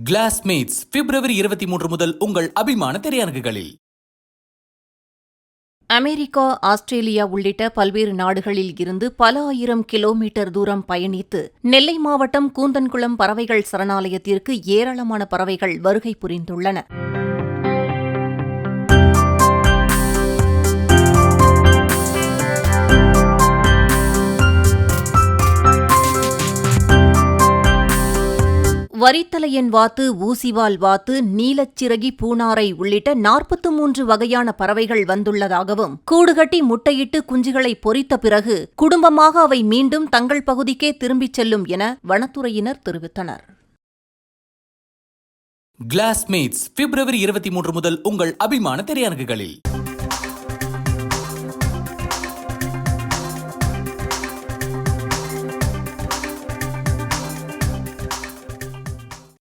Classmates பிப்ரவரி 23 முதல் உங்கள் அபிமான திரையரங்குகளில். அமெரிக்கா, ஆஸ்திரேலியா உள்ளிட்ட பல்வேறு நாடுகளில் இருந்து பல ஆயிரம் கிலோமீட்டர் தூரம் பயணித்து நெல்லை மாவட்டம் கூந்தன்குளம் பறவைகள் சரணாலயத்திற்கு ஏராளமான பறவைகள் வருகை புரிந்துள்ளன. வரித்தலையன் வாத்து, ஊசிவால் வாத்து, நீலச்சிறகி பூனாரை உள்ளிட்ட 43 வகையான பறவைகள் வந்துள்ளதாகவும், கூடுகட்டி முட்டையிட்டு குஞ்சுகளை பொரித்த பிறகு குடும்பமாக அவை மீண்டும் தங்கள் பகுதிக்கே திரும்பிச் செல்லும் என வனத்துறையினர் தெரிவித்தனர். கிளாஸ்மேட்ஸ் பிப்ரவரி 23 முதல் உங்கள் அபிமான திரையரங்குகளில்.